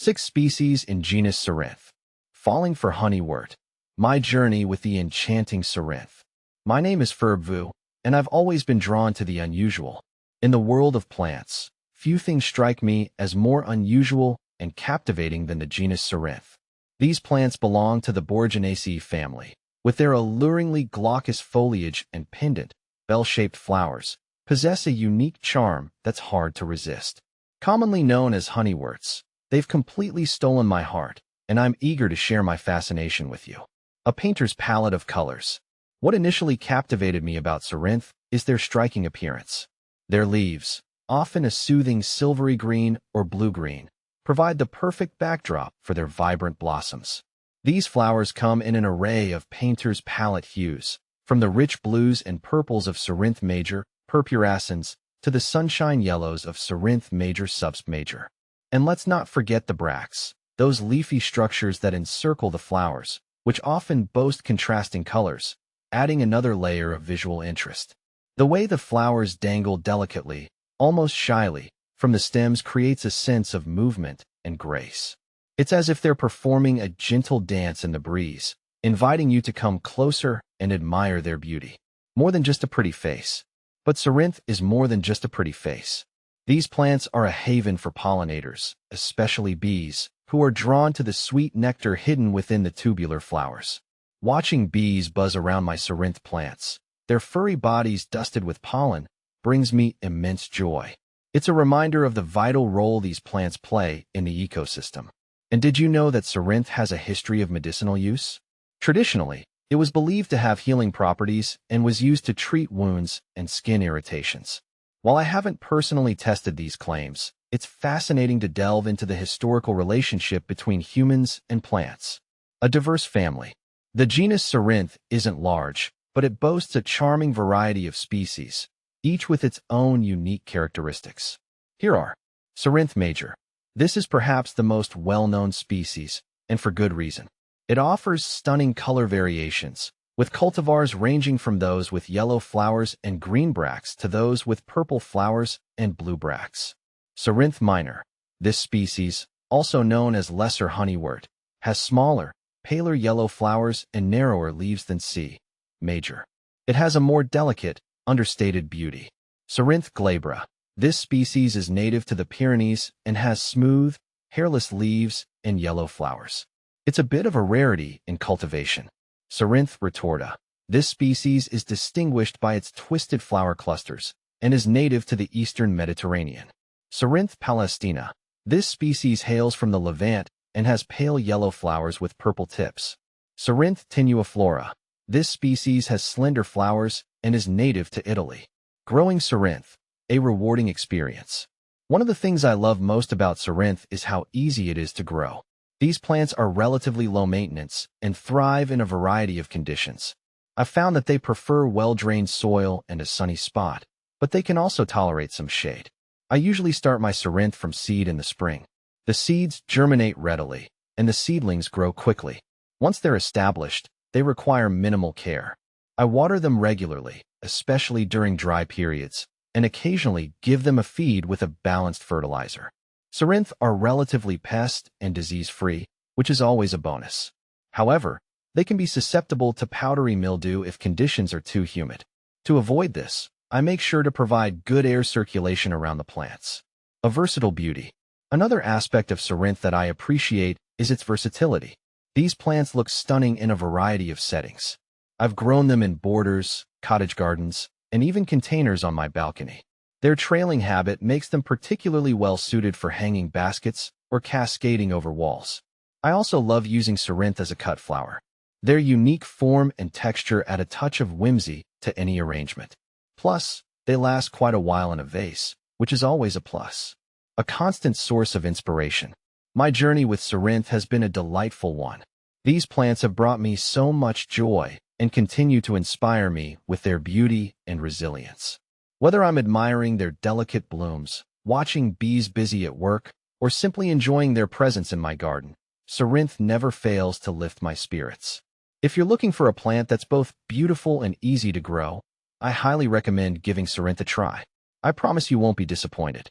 6 species in genus Cerinthe. Falling for honeywort. My journey with the enchanting Cerinthe. My name is Vu, and I've always been drawn to the unusual. In the world of plants, few things strike me as more unusual and captivating than the genus Cerinthe. These plants belong to the Boraginaceae family, with their alluringly glaucous foliage and pendant, bell-shaped flowers, possess a unique charm that's hard to resist. Commonly known as honeyworts, they've completely stolen my heart, and I'm eager to share my fascination with you. A painter's palette of colors. What initially captivated me about Cerinthe is their striking appearance. Their leaves, often a soothing silvery green or blue-green, provide the perfect backdrop for their vibrant blossoms. These flowers come in an array of painter's palette hues, from the rich blues and purples of Cerinthe major, purpurascens, to the sunshine yellows of Cerinthe major subsp major. And let's not forget the bracts, those leafy structures that encircle the flowers, which often boast contrasting colors, adding another layer of visual interest. The way the flowers dangle delicately, almost shyly, from the stems creates a sense of movement and grace. It's as if they're performing a gentle dance in the breeze, inviting you to come closer and admire their beauty. More than just a pretty face. But Cerinthe is more than just a pretty face. These plants are a haven for pollinators, especially bees, who are drawn to the sweet nectar hidden within the tubular flowers. Watching bees buzz around my Cerinthe plants, their furry bodies dusted with pollen, brings me immense joy. It's a reminder of the vital role these plants play in the ecosystem. And did you know that Cerinthe has a history of medicinal use? Traditionally, it was believed to have healing properties and was used to treat wounds and skin irritations. While I haven't personally tested these claims, it's fascinating to delve into the historical relationship between humans and plants. A diverse family. The genus Cerinthe isn't large, but it boasts a charming variety of species, each with its own unique characteristics. Here are Cerinthe major. This is perhaps the most well-known species, and for good reason. It offers stunning color variations, with cultivars ranging from those with yellow flowers and green bracts to those with purple flowers and blue bracts. Cerinthe minor. This species, also known as lesser honeywort, has smaller, paler yellow flowers and narrower leaves than C. major. It has a more delicate, understated beauty. Cerinthe glabra. This species is native to the Pyrenees and has smooth, hairless leaves and yellow flowers. It's a bit of a rarity in cultivation. Cerinthe retorta. This species is distinguished by its twisted flower clusters and is native to the eastern Mediterranean. Cerinthe palestina. This species hails from the Levant and has pale yellow flowers with purple tips. Cerinthe tenuiflora. This species has slender flowers and is native to Italy. Growing Cerinthe. A rewarding experience. One of the things I love most about Cerinthe is how easy it is to grow. These plants are relatively low maintenance and thrive in a variety of conditions. I've found that they prefer well-drained soil and a sunny spot, but they can also tolerate some shade. I usually start my Cerinthe from seed in the spring. The seeds germinate readily, and the seedlings grow quickly. Once they're established, they require minimal care. I water them regularly, especially during dry periods, and occasionally give them a feed with a balanced fertilizer. Cerinthe are relatively pest and disease-free, which is always a bonus. However, they can be susceptible to powdery mildew if conditions are too humid. To avoid this, I make sure to provide good air circulation around the plants. A versatile beauty. Another aspect of Cerinthe that I appreciate is its versatility. These plants look stunning in a variety of settings. I've grown them in borders, cottage gardens, and even containers on my balcony. Their trailing habit makes them particularly well-suited for hanging baskets or cascading over walls. I also love using Cerinthe as a cut flower. Their unique form and texture add a touch of whimsy to any arrangement. Plus, they last quite a while in a vase, which is always a plus. A constant source of inspiration. My journey with Cerinthe has been a delightful one. These plants have brought me so much joy and continue to inspire me with their beauty and resilience. Whether I'm admiring their delicate blooms, watching bees busy at work, or simply enjoying their presence in my garden, Cerinthe never fails to lift my spirits. If you're looking for a plant that's both beautiful and easy to grow, I highly recommend giving Cerinthe a try. I promise you won't be disappointed.